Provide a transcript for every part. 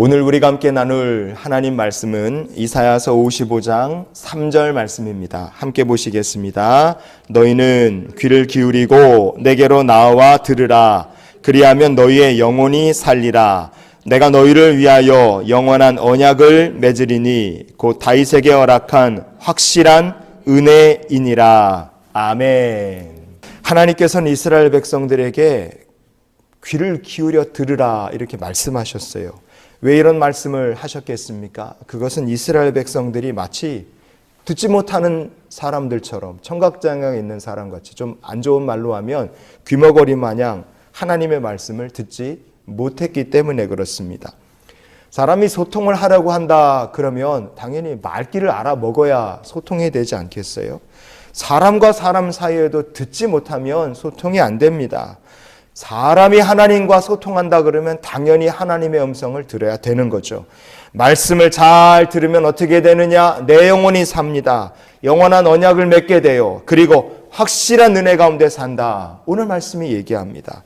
오늘 우리가 함께 나눌 하나님 말씀은 이사야서 55장 3절 말씀입니다. 함께 보시겠습니다. 너희는 귀를 기울이고 내게로 나와 들으라. 그리하면 너희의 영혼이 살리라. 내가 너희를 위하여 영원한 언약을 맺으리니 곧 다윗에게 허락한 확실한 은혜이니라. 아멘. 하나님께서는 이스라엘 백성들에게 귀를 기울여 들으라 이렇게 말씀하셨어요. 왜 이런 말씀을 하셨겠습니까? 그것은 이스라엘 백성들이 마치 듣지 못하는 사람들처럼 청각장애가 있는 사람같이, 좀 안 좋은 말로 하면 귀머거리 마냥 하나님의 말씀을 듣지 못했기 때문에 그렇습니다. 사람이 소통을 하려고 한다 그러면 당연히 말귀를 알아먹어야 소통이 되지 않겠어요? 사람과 사람 사이에도 듣지 못하면 소통이 안 됩니다. 사람이 하나님과 소통한다 그러면 당연히 하나님의 음성을 들어야 되는 거죠. 말씀을 잘 들으면 어떻게 되느냐? 내 영혼이 삽니다. 영원한 언약을 맺게 돼요. 그리고 확실한 은혜 가운데 산다. 오늘 말씀이 얘기합니다.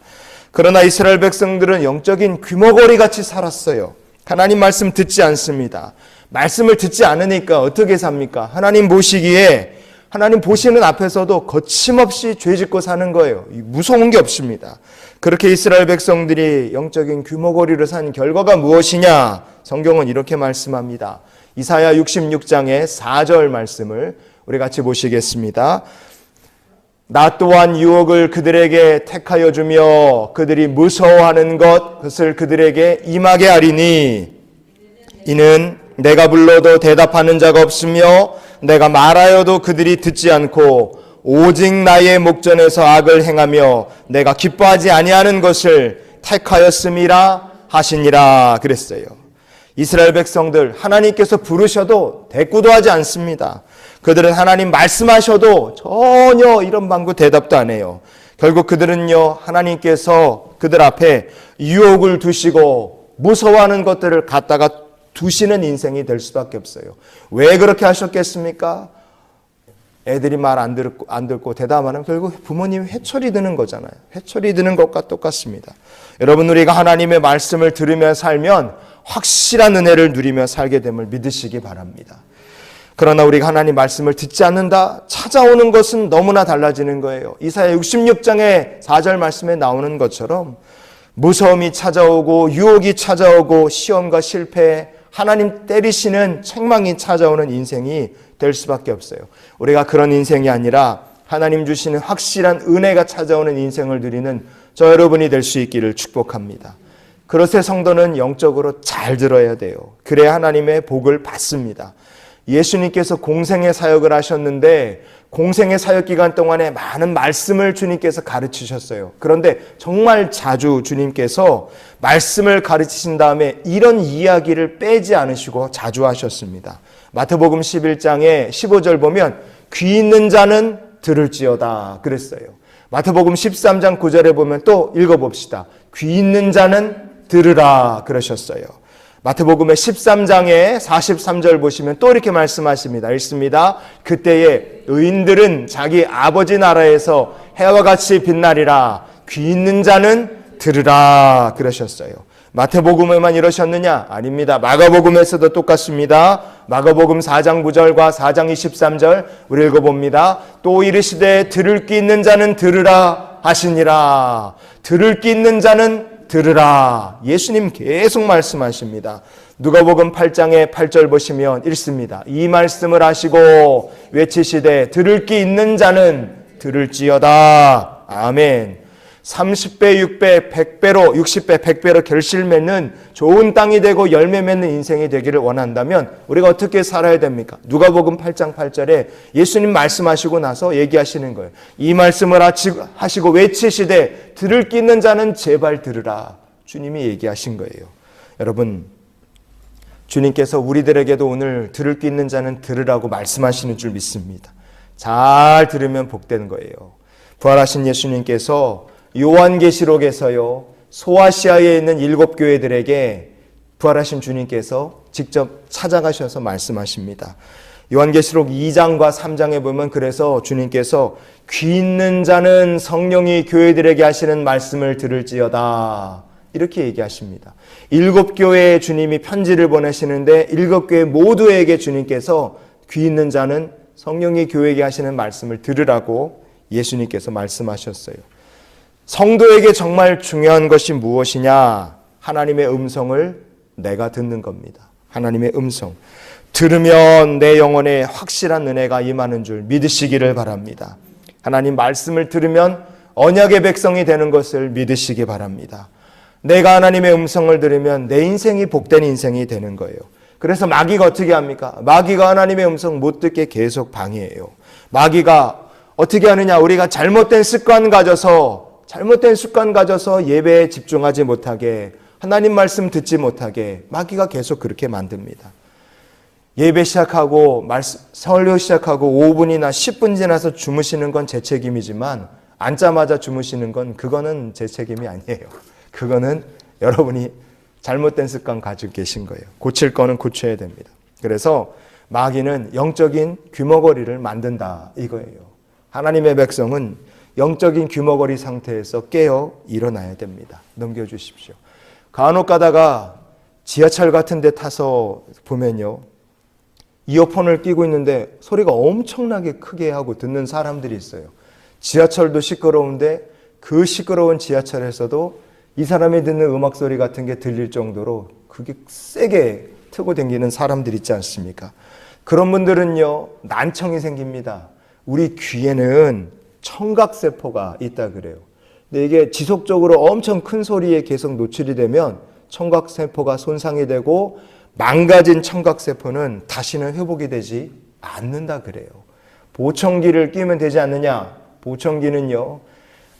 그러나 이스라엘 백성들은 영적인 귀머거리 같이 살았어요. 하나님 말씀 듣지 않습니다. 말씀을 듣지 않으니까 어떻게 삽니까? 하나님 보시기에, 하나님 보시는 앞에서도 거침없이 죄짓고 사는 거예요. 무서운 게 없습니다. 그렇게 이스라엘 백성들이 영적인 귀머거리로 산 결과가 무엇이냐? 성경은 이렇게 말씀합니다. 이사야 66장의 4절 말씀을 우리 같이 보시겠습니다. 나 또한 유혹을 그들에게 택하여 주며 그들이 무서워하는 그것을 그들에게 임하게 하리니 이는 내가 불러도 대답하는 자가 없으며 내가 말하여도 그들이 듣지 않고 오직 나의 목전에서 악을 행하며 내가 기뻐하지 아니하는 것을 택하였음이라 하시니라 그랬어요. 이스라엘 백성들, 하나님께서 부르셔도 대꾸도 하지 않습니다. 그들은 하나님 말씀하셔도 전혀 이런 방구 대답도 안 해요. 결국 그들은요, 하나님께서 그들 앞에 유혹을 두시고 무서워하는 것들을 갖다가 두시는 인생이 될 수밖에 없어요. 왜 그렇게 하셨겠습니까? 애들이 말 안 듣고 대답하면 결국 부모님이 회초리 드는 거잖아요. 회초리 드는 것과 똑같습니다. 여러분, 우리가 하나님의 말씀을 들으며 살면 확실한 은혜를 누리며 살게 됨을 믿으시기 바랍니다. 그러나 우리가 하나님 말씀을 듣지 않는다? 찾아오는 것은 너무나 달라지는 거예요. 이사야 66장의 4절 말씀에 나오는 것처럼 무서움이 찾아오고 유혹이 찾아오고 시험과 실패, 하나님 때리시는 책망이 찾아오는 인생이 될 수밖에 없어요. 우리가 그런 인생이 아니라 하나님 주시는 확실한 은혜가 찾아오는 인생을 누리는 저 여러분이 될 수 있기를 축복합니다. 그릇의 성도는 영적으로 잘 들어야 돼요. 그래야 하나님의 복을 받습니다. 예수님께서 공생의 사역을 하셨는데 공생의 사역 기간 동안에 많은 말씀을 주님께서 가르치셨어요. 그런데 정말 자주 주님께서 말씀을 가르치신 다음에 이런 이야기를 빼지 않으시고 자주 하셨습니다. 마태복음 11장에 15절 보면 귀 있는 자는 들을지어다 그랬어요. 마태복음 13장 9절에 보면 또 읽어봅시다. 귀 있는 자는 들으라 그러셨어요. 마태복음의 13장에 43절 보시면 또 이렇게 말씀하십니다. 읽습니다. 그때에 의인들은 자기 아버지 나라에서 해와 같이 빛나리라. 귀 있는 자는 들으라 그러셨어요. 마태복음에만 이러셨느냐? 아닙니다. 마가복음에서도 똑같습니다. 마가복음 4장 9절과 4장 23절 우리 읽어봅니다. 또 이르시되 들을 귀 있는 자는 들으라 하시니라. 들을 귀 있는 자는 들으라. 예수님 계속 말씀하십니다. 누가복음 8장의 8절 보시면 읽습니다. 이 말씀을 하시고 외치시되 들을 귀 있는 자는 들을지어다. 아멘. 30배, 6배, 100배로, 60배, 100배로 결실 맺는 좋은 땅이 되고 열매 맺는 인생이 되기를 원한다면 우리가 어떻게 살아야 됩니까? 누가복음 8장 8절에 예수님 말씀하시고 나서 얘기하시는 거예요. 이 말씀을 하시고 외치시되 들을 귀 있는 자는 제발 들으라. 주님이 얘기하신 거예요. 여러분, 주님께서 우리들에게도 오늘 들을 귀 있는 자는 들으라고 말씀하시는 줄 믿습니다. 잘 들으면 복되는 거예요. 부활하신 예수님께서 요한계시록에서요, 소아시아에 있는 7교회들에게 부활하신 주님께서 직접 찾아가셔서 말씀하십니다. 요한계시록 2장과 3장에 보면 그래서 주님께서 귀 있는 자는 성령이 교회들에게 하시는 말씀을 들을지어다 이렇게 얘기하십니다. 7교회에 주님이 편지를 보내시는데 7교회 모두에게 주님께서 귀 있는 자는 성령이 교회에게 하시는 말씀을 들으라고 예수님께서 말씀하셨어요. 성도에게 정말 중요한 것이 무엇이냐? 하나님의 음성을 내가 듣는 겁니다. 하나님의 음성. 들으면 내 영혼에 확실한 은혜가 임하는 줄 믿으시기를 바랍니다. 하나님 말씀을 들으면 언약의 백성이 되는 것을 믿으시기 바랍니다. 내가 하나님의 음성을 들으면 내 인생이 복된 인생이 되는 거예요. 그래서 마귀가 어떻게 합니까? 마귀가 하나님의 음성 못 듣게 계속 방해해요. 마귀가 어떻게 하느냐? 우리가 잘못된 습관 가져서 예배에 집중하지 못하게, 하나님 말씀 듣지 못하게 마귀가 계속 그렇게 만듭니다. 예배 시작하고 설교 시작하고 5분이나 10분 지나서 주무시는 건 제 책임이지만 앉자마자 주무시는 건 그거는 제 책임이 아니에요. 그거는 여러분이 잘못된 습관 가지고 계신 거예요. 고칠 거는 고쳐야 됩니다. 그래서 마귀는 영적인 귀머거리를 만든다 이거예요. 하나님의 백성은 영적인 귀머거리 상태에서 깨어 일어나야 됩니다. 넘겨주십시오. 간혹 가다가 지하철 같은 데 타서 보면요, 이어폰을 끼고 있는데 소리가 엄청나게 크게 하고 듣는 사람들이 있어요. 지하철도 시끄러운데 그 시끄러운 지하철에서도 이 사람이 듣는 음악 소리 같은 게 들릴 정도로 그게 세게 트고 다니는 사람들 있지 않습니까? 그런 분들은요, 난청이 생깁니다. 우리 귀에는 청각세포가 있다 그래요. 근데 이게 지속적으로 엄청 큰 소리에 계속 노출이 되면 청각세포가 손상이 되고 망가진 청각세포는 다시는 회복이 되지 않는다 그래요. 보청기를 끼면 되지 않느냐? 보청기는요,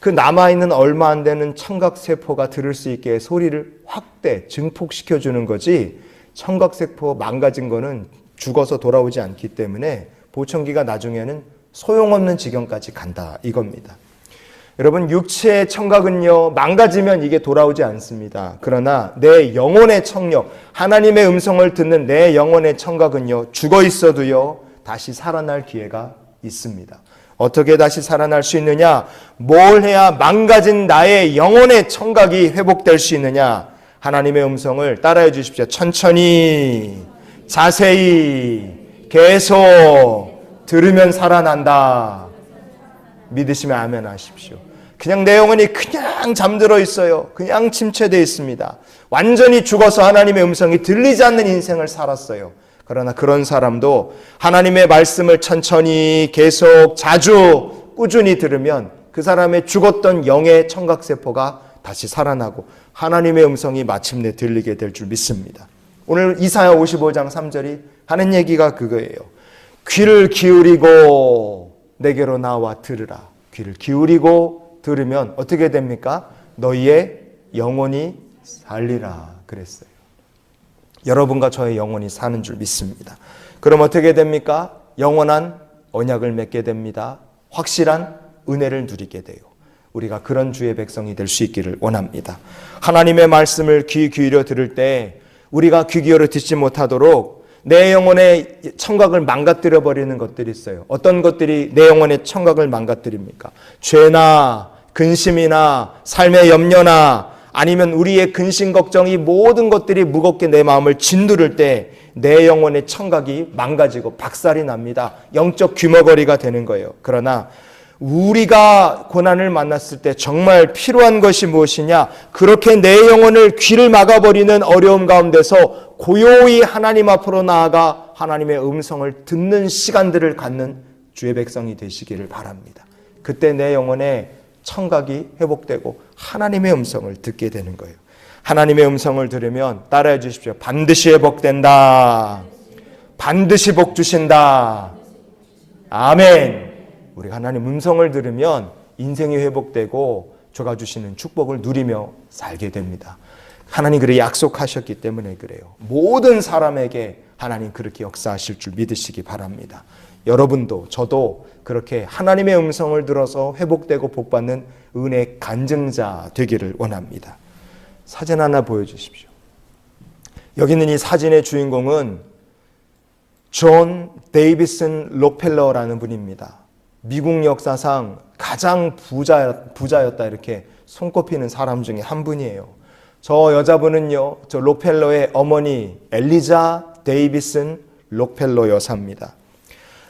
그 남아있는 얼마 안 되는 청각세포가 들을 수 있게 소리를 확대, 증폭시켜주는 거지, 청각세포 망가진 거는 죽어서 돌아오지 않기 때문에 보청기가 나중에는 소용없는 지경까지 간다 이겁니다. 여러분, 육체의 청각은요, 망가지면 이게 돌아오지 않습니다. 그러나 내 영혼의 청력, 하나님의 음성을 듣는 내 영혼의 청각은요, 죽어 있어도요, 다시 살아날 기회가 있습니다. 어떻게 다시 살아날 수 있느냐? 뭘 해야 망가진 나의 영혼의 청각이 회복될 수 있느냐? 하나님의 음성을 따라해 주십시오. 천천히, 자세히, 계속 들으면 살아난다. 믿으시면 아멘 하십시오. 그냥 내 영혼이 그냥 잠들어 있어요. 그냥 침체되어 있습니다. 완전히 죽어서 하나님의 음성이 들리지 않는 인생을 살았어요. 그러나 그런 사람도 하나님의 말씀을 천천히 계속 자주 꾸준히 들으면 그 사람의 죽었던 영의 청각세포가 다시 살아나고 하나님의 음성이 마침내 들리게 될 줄 믿습니다. 오늘 이사야 55장 3절이 하는 얘기가 그거예요. 귀를 기울이고 내게로 나와 들으라. 귀를 기울이고 들으면 어떻게 됩니까? 너희의 영혼이 살리라 그랬어요. 여러분과 저의 영혼이 사는 줄 믿습니다. 그럼 어떻게 됩니까? 영원한 언약을 맺게 됩니다. 확실한 은혜를 누리게 돼요. 우리가 그런 주의 백성이 될 수 있기를 원합니다. 하나님의 말씀을 귀 기울여 들을 때 우리가 귀 기울여 듣지 못하도록 내 영혼의 청각을 망가뜨려 버리는 것들이 있어요. 어떤 것들이 내 영혼의 청각을 망가뜨립니까? 죄나 근심이나 삶의 염려나 아니면 우리의 근심 걱정이 모든 것들이 무겁게 내 마음을 짓누를 때 내 영혼의 청각이 망가지고 박살이 납니다. 영적 귀머거리가 되는 거예요. 그러나 우리가 고난을 만났을 때 정말 필요한 것이 무엇이냐? 그렇게 내 영혼을 귀를 막아버리는 어려움 가운데서 고요히 하나님 앞으로 나아가 하나님의 음성을 듣는 시간들을 갖는 주의 백성이 되시기를 바랍니다. 그때 내 영혼의 청각이 회복되고 하나님의 음성을 듣게 되는 거예요. 하나님의 음성을 들으면 따라해 주십시오. 반드시 회복된다. 반드시 복 주신다. 아멘. 우리가 하나님 음성을 들으면 인생이 회복되고 주가 주시는 축복을 누리며 살게 됩니다. 하나님 그렇게 약속하셨기 때문에 그래요. 모든 사람에게 하나님 그렇게 역사하실 줄 믿으시기 바랍니다. 여러분도 저도 그렇게 하나님의 음성을 들어서 회복되고 복받는 은혜의 간증자 되기를 원합니다. 사진 하나 보여주십시오. 여기 있는 이 사진의 주인공은 존 데이비슨 록펠러라는 분입니다. 미국 역사상 가장 부자였다 이렇게 손꼽히는 사람 중에 한 분이에요. 저 여자분은요, 저 록펠러의 어머니 엘리자 데이비슨 록펠러 여사입니다.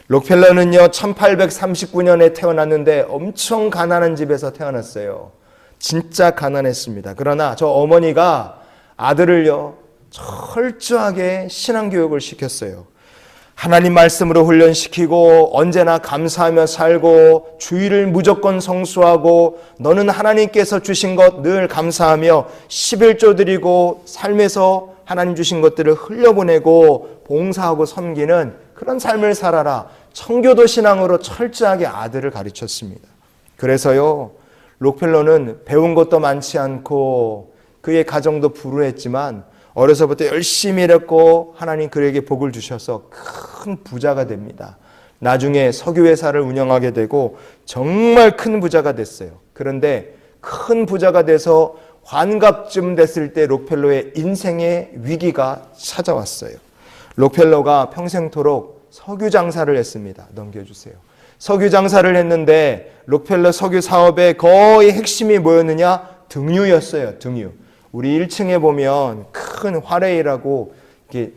록펠러는요, 1839년에 태어났는데 엄청 가난한 집에서 태어났어요. 진짜 가난했습니다. 그러나 저 어머니가 아들을요, 철저하게 신앙교육을 시켰어요. 하나님 말씀으로 훈련시키고 언제나 감사하며 살고 주의를 무조건 성수하고 너는 하나님께서 주신 것 늘 감사하며 11조 드리고 삶에서 하나님 주신 것들을 흘려보내고 봉사하고 섬기는 그런 삶을 살아라. 청교도 신앙으로 철저하게 아들을 가르쳤습니다. 그래서요, 록펠러는 배운 것도 많지 않고 그의 가정도 불우했지만 어려서부터 열심히 일했고 하나님 그에게 복을 주셔서 큰 부자가 됩니다. 나중에 석유회사를 운영하게 되고 정말 큰 부자가 됐어요. 그런데 큰 부자가 돼서 환갑쯤 됐을 때 록펠러의 인생의 위기가 찾아왔어요. 록펠러가 평생토록 석유 장사를 했습니다. 넘겨주세요. 석유 장사를 했는데 록펠러 석유 사업의 거의 핵심이 뭐였느냐? 등유였어요. 등유. 우리 1층에 보면 큰 화레이라고 이렇게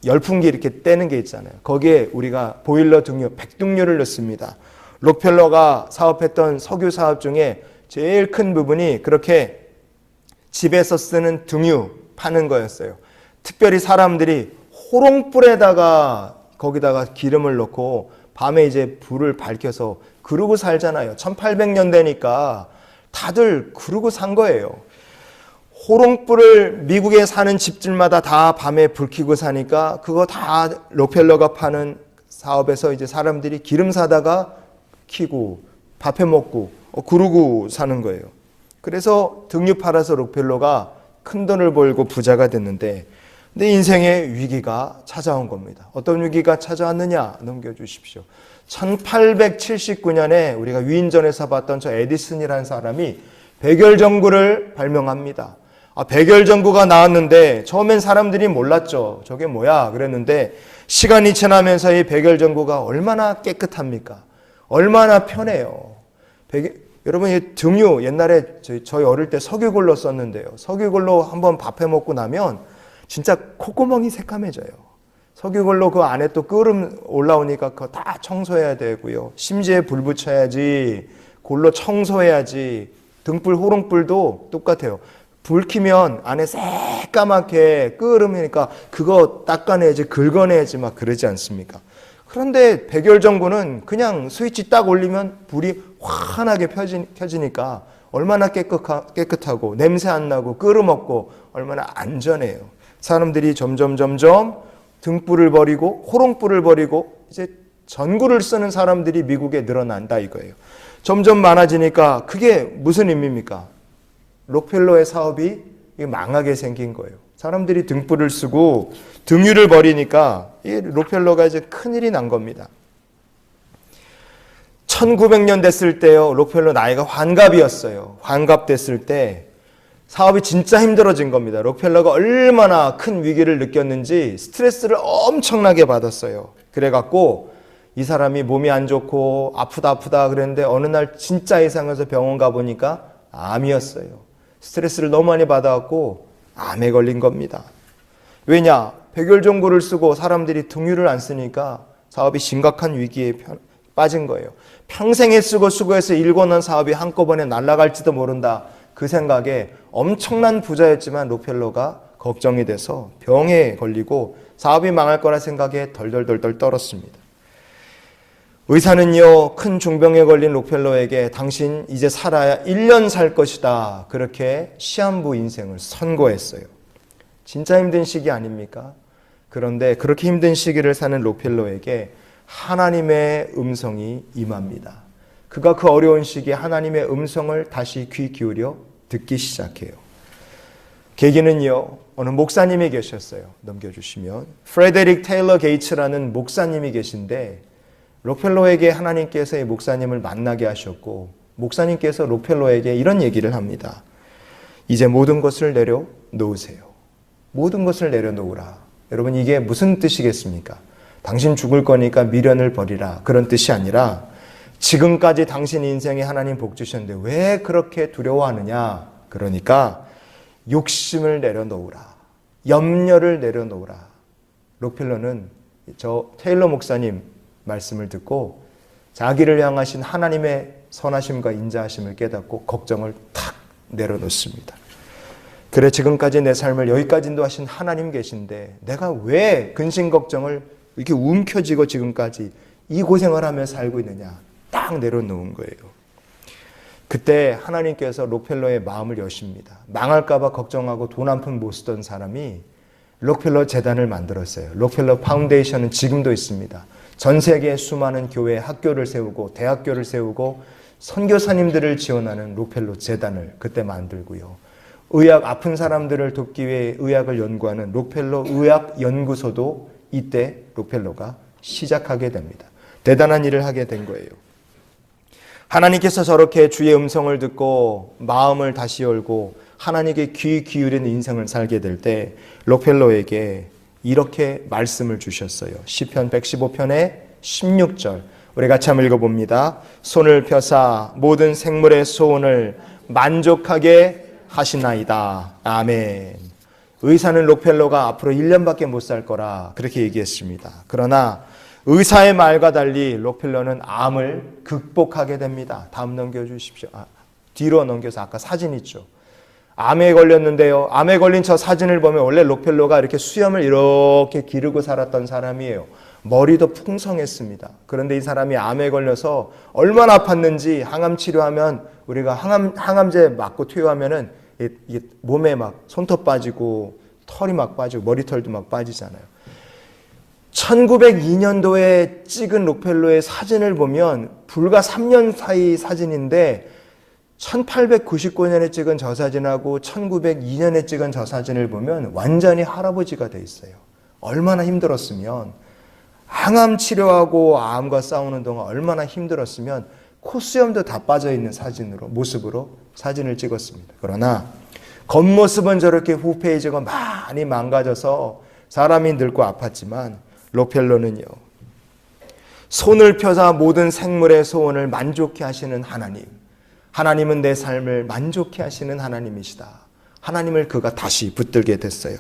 열풍기 이렇게 떼는 게 있잖아요. 거기에 우리가 보일러 등유, 백등유를 넣습니다. 록펠러가 사업했던 석유 사업 중에 제일 큰 부분이 그렇게 집에서 쓰는 등유 파는 거였어요. 특별히 사람들이 호롱불에다가 거기다가 기름을 넣고 밤에 이제 불을 밝혀서 그러고 살잖아요. 1800년대니까 다들 그러고 산 거예요. 호롱불을 미국에 사는 집들마다 다 밤에 불 켜고 사니까 그거 다 록펠러가 파는 사업에서 이제 사람들이 기름 사다가 켜고 밥해 먹고 그러고 사는 거예요. 그래서 등유 팔아서 록펠러가 큰 돈을 벌고 부자가 됐는데 근데 인생의 위기가 찾아온 겁니다. 어떤 위기가 찾아왔느냐? 넘겨주십시오. 1879년에 우리가 위인전에서 봤던 저 에디슨이라는 사람이 백열전구를 발명합니다. 백열전구가 나왔는데 처음엔 사람들이 몰랐죠. 저게 뭐야? 그랬는데 시간이 지나면서 이 백열전구가 얼마나 깨끗합니까? 얼마나 편해요. 여러분 이 등유 옛날에 저희 어릴 때 석유골로 썼는데요. 석유골로 한번 밥해 먹고 나면 진짜 콧구멍이 새까매져요. 석유골로 그 안에 또 끓음 올라오니까 그거 다 청소해야 되고요. 심지에 불 붙여야지, 골로 청소해야지. 등불, 호롱불도 똑같아요. 불 켜면 안에 새까맣게 끓으니까 그거 닦아내야지, 긁어내야지 막 그러지 않습니까? 그런데 백열전구는 그냥 스위치 딱 올리면 불이 환하게 켜지니까 얼마나 깨끗하고 냄새 안 나고 끓어먹고 얼마나 안전해요. 사람들이 점점 등불을 버리고 호롱불을 버리고 이제 전구를 쓰는 사람들이 미국에 늘어난다 이거예요. 점점 많아지니까 그게 무슨 의미입니까? 록펠러의 사업이 망하게 생긴 거예요. 사람들이 등불을 쓰고 등유를 버리니까 이 록펠러가 이제 큰일이 난 겁니다. 1900년 됐을 때요. 록펠러 나이가 환갑이었어요. 환갑됐을 때 사업이 진짜 힘들어진 겁니다. 록펠러가 얼마나 큰 위기를 느꼈는지 스트레스를 엄청나게 받았어요. 그래갖고 이 사람이 몸이 안 좋고 아프다 그랬는데 어느 날 진짜 이상해서 병원 가보니까 암이었어요. 스트레스를 너무 많이 받아갖고 암에 걸린 겁니다. 왜냐? 백열전구를 쓰고 사람들이 등유를 안 쓰니까 사업이 심각한 위기에 빠진 거예요. 평생에 쓰고 수고해서 일궈놓은 사업이 한꺼번에 날아갈지도 모른다. 그 생각에 엄청난 부자였지만 록펠러가 걱정이 돼서 병에 걸리고 사업이 망할 거라 생각에 덜덜덜 떨었습니다. 의사는요, 큰 중병에 걸린 록펠러에게 당신 이제 살아야 1년 살 것이다. 그렇게 시한부 인생을 선고했어요. 진짜 힘든 시기 아닙니까? 그런데 그렇게 힘든 시기를 사는 록펠러에게 하나님의 음성이 임합니다. 그가 그 어려운 시기에 하나님의 음성을 다시 귀 기울여 듣기 시작해요. 계기는요, 어느 목사님이 계셨어요. 넘겨주시면 프레데릭 테일러 게이츠라는 목사님이 계신데 록펠러에게 하나님께서 이 목사님을 만나게 하셨고 목사님께서 록펠러에게 이런 얘기를 합니다. 이제 모든 것을 내려놓으세요. 모든 것을 내려놓으라. 여러분 이게 무슨 뜻이겠습니까? 당신 죽을 거니까 미련을 버리라. 그런 뜻이 아니라 지금까지 당신 인생에 하나님 복 주셨는데 왜 그렇게 두려워하느냐? 그러니까 욕심을 내려놓으라. 염려를 내려놓으라. 록펠러는 저 테일러 목사님 말씀을 듣고 자기를 향하신 하나님의 선하심과 인자하심을 깨닫고 걱정을 탁 내려놓습니다. 그래, 지금까지 내 삶을 여기까지 인도하신 하나님 계신데 내가 왜 근심 걱정을 이렇게 움켜쥐고 지금까지 이 고생을 하며 살고 있느냐, 딱 내려놓은 거예요. 그때 하나님께서 록펠러의 마음을 여십니다. 망할까 봐 걱정하고 돈 한 푼 못 쓰던 사람이 록펠러 재단을 만들었어요. 록펠러 파운데이션은 지금도 있습니다. 전 세계의 수많은 교회, 학교를 세우고 대학교를 세우고 선교사님들을 지원하는 록펠러 재단을 그때 만들고요. 의학, 아픈 사람들을 돕기 위해 의학을 연구하는 록펠러 의학연구소도 이때 록펠러가 시작하게 됩니다. 대단한 일을 하게 된 거예요. 하나님께서 저렇게 주의 음성을 듣고 마음을 다시 열고 하나님께 귀 기울이는 인생을 살게 될 때 록펠러에게 이렇게 말씀을 주셨어요. 시편 115편의 16절 우리 같이 한번 읽어봅니다. 손을 펴사 모든 생물의 소원을 만족하게 하시나이다. 아멘. 의사는 록펠러가 앞으로 1년밖에 못 살 거라 그렇게 얘기했습니다. 그러나 의사의 말과 달리 록펠러는 암을 극복하게 됩니다. 다음 넘겨주십시오. 뒤로 넘겨서 아까 사진 있죠. 암에 걸렸는데요. 암에 걸린 저 사진을 보면 원래 록펠러가 이렇게 수염을 이렇게 기르고 살았던 사람이에요. 머리도 풍성했습니다. 그런데 이 사람이 암에 걸려서 얼마나 아팠는지 항암 치료하면 우리가 항암제 맞고 퇴원하면은 이게 몸에 막 손톱 빠지고 털이 막 빠지고 머리털도 막 빠지잖아요. 1902년도에 찍은 록펠러의 사진을 보면 불과 3년 사이 사진인데 1899년에 찍은 저 사진하고 1902년에 찍은 저 사진을 보면 완전히 할아버지가 돼 있어요. 얼마나 힘들었으면, 항암 치료하고 암과 싸우는 동안 얼마나 힘들었으면 콧수염도 다 빠져있는 모습으로 사진을 찍었습니다. 그러나 겉모습은 저렇게 후페이지가 많이 망가져서 사람이 늙고 아팠지만 록펠러는요, 손을 펴사 모든 생물의 소원을 만족케 하시는 하나님, 하나님은 내 삶을 만족케 하시는 하나님이시다. 하나님을 그가 다시 붙들게 됐어요.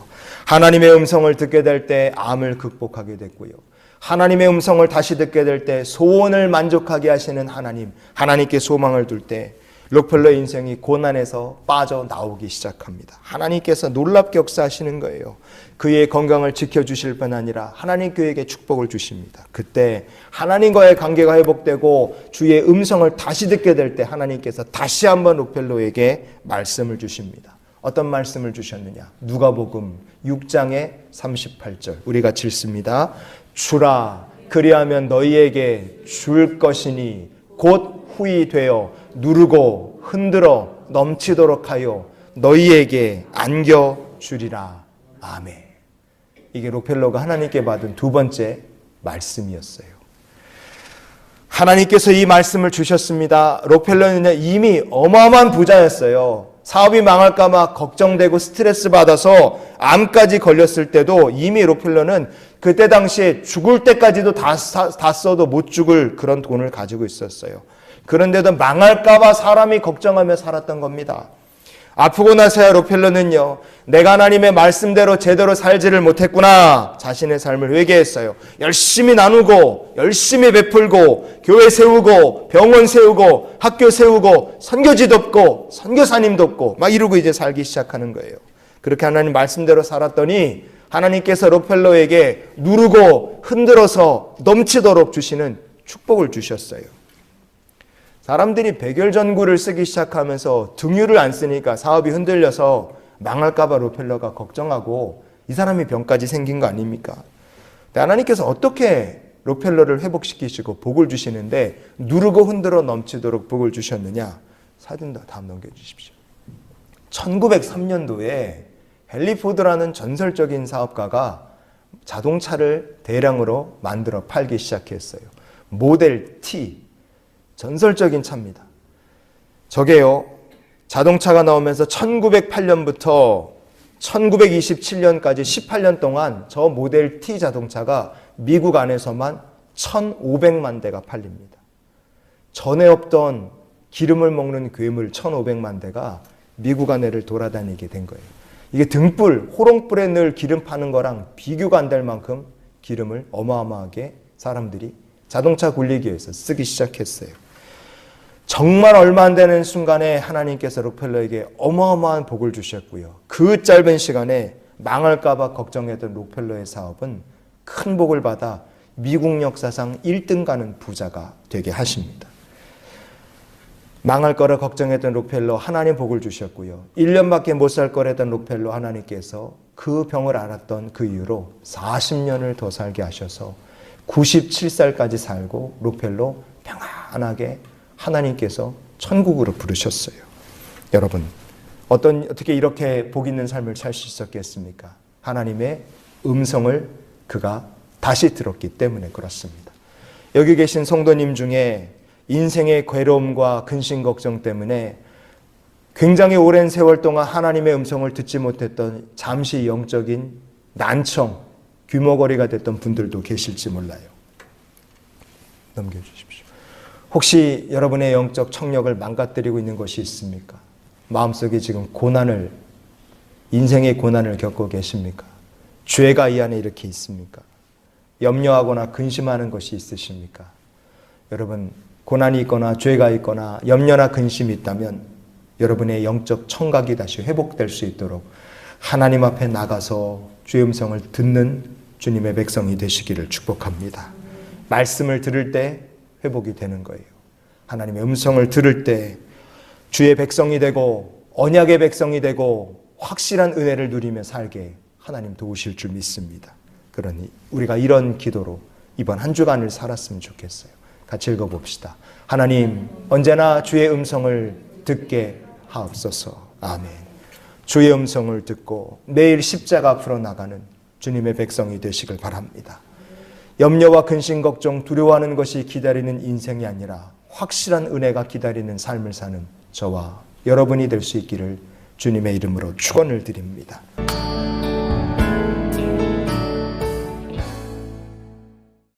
하나님의 음성을 듣게 될 때 암을 극복하게 됐고요. 하나님의 음성을 다시 듣게 될 때 소원을 만족하게 하시는 하나님, 하나님께 소망을 둘 때 록펠러의 인생이 고난에서 빠져나오기 시작합니다. 하나님께서 놀랍게 역사하시는 거예요. 그의 건강을 지켜주실 뿐 아니라 하나님 그에게 축복을 주십니다. 그때 하나님과의 관계가 회복되고 주의 음성을 다시 듣게 될 때 하나님께서 다시 한번 록펠러에게 말씀을 주십니다. 어떤 말씀을 주셨느냐? 누가복음 6장의 38절 우리 같이 읽습니다. 주라 그리하면 너희에게 줄 것이니 곧 후이 되어 누르고 흔들어 넘치도록 하여 너희에게 안겨주리라. 아멘. 이게 록펠러가 하나님께 받은 두 번째 말씀이었어요. 하나님께서 이 말씀을 주셨습니다. 록펠러는 이미 어마어마한 부자였어요. 사업이 망할까 봐 걱정되고 스트레스 받아서 암까지 걸렸을 때도 이미 록펠러는 그때 당시에 죽을 때까지도 다 써도 못 죽을 그런 돈을 가지고 있었어요. 그런데도 망할까 봐 사람이 걱정하며 살았던 겁니다. 아프고 나서야 록펠러는요, 내가 하나님의 말씀대로 제대로 살지를 못했구나. 자신의 삶을 회개했어요. 열심히 나누고 열심히 베풀고 교회 세우고 병원 세우고 학교 세우고 선교지 돕고 선교사님 돕고 막 이러고 이제 살기 시작하는 거예요. 그렇게 하나님 말씀대로 살았더니 하나님께서 록펠러에게 누르고 흔들어서 넘치도록 주시는 축복을 주셨어요. 사람들이 백열전구를 쓰기 시작하면서 등유를 안 쓰니까 사업이 흔들려서 망할까 봐 록펠러가 걱정하고 이 사람이 병까지 생긴 거 아닙니까? 근데 하나님께서 어떻게 록펠러를 회복시키시고 복을 주시는데 누르고 흔들어 넘치도록 복을 주셨느냐? 사진 다음 넘겨주십시오. 1903년도에 헨리 포드라는 전설적인 사업가가 자동차를 대량으로 만들어 팔기 시작했어요. 모델 T, 전설적인 차입니다. 저게요, 자동차가 나오면서 1908년부터 1927년까지 18년 동안 저 모델 T 자동차가 미국 안에서만 1,500만 대가 팔립니다. 전에 없던 기름을 먹는 괴물 1,500만 대가 미국 안에를 돌아다니게 된 거예요. 이게 등불, 호롱불에 늘 기름 파는 거랑 비교가 안 될 만큼 기름을 어마어마하게 사람들이 자동차 굴리기 위해서 쓰기 시작했어요. 정말 얼마 안 되는 순간에 하나님께서 록펠러에게 어마어마한 복을 주셨고요. 그 짧은 시간에 망할까 봐 걱정했던 록펠러의 사업은 큰 복을 받아 미국 역사상 1등 가는 부자가 되게 하십니다. 망할 거라 걱정했던 록펠러 하나님 복을 주셨고요. 1년밖에 못 살 거랬던 록펠러 하나님께서 그 병을 앓았던 그 이후로 40년을 더 살게 하셔서 97살까지 살고 록펠러 평안하게 하나님께서 천국으로 부르셨어요. 여러분, 어떻게 이렇게 복 있는 삶을 살 수 있었겠습니까? 하나님의 음성을 그가 다시 들었기 때문에 그렇습니다. 여기 계신 성도님 중에 인생의 괴로움과 근심 걱정 때문에 굉장히 오랜 세월 동안 하나님의 음성을 듣지 못했던 잠시 영적인 난청, 귀머거리가 됐던 분들도 계실지 몰라요. 넘겨주십시오. 혹시 여러분의 영적 청력을 망가뜨리고 있는 것이 있습니까? 마음속에 지금 인생의 고난을 겪고 계십니까? 죄가 이 안에 이렇게 있습니까? 염려하거나 근심하는 것이 있으십니까? 여러분, 고난이 있거나 죄가 있거나 염려나 근심이 있다면 여러분의 영적 청각이 다시 회복될 수 있도록 하나님 앞에 나가서 주의 음성을 듣는 주님의 백성이 되시기를 축복합니다. 말씀을 들을 때 회복이 되는 거예요. 하나님의 음성을 들을 때 주의 백성이 되고 언약의 백성이 되고 확실한 은혜를 누리며 살게 하나님 도우실 줄 믿습니다. 그러니 우리가 이런 기도로 이번 한 주간을 살았으면 좋겠어요. 같이 읽어봅시다. 하나님, 언제나 주의 음성을 듣게 하옵소서. 아멘. 주의 음성을 듣고 매일 십자가 앞으로 나가는 주님의 백성이 되시길 바랍니다. 염려와 근심, 걱정, 두려워하는 것이 기다리는 인생이 아니라 확실한 은혜가 기다리는 삶을 사는 저와 여러분이 될 수 있기를 주님의 이름으로 축원을 드립니다.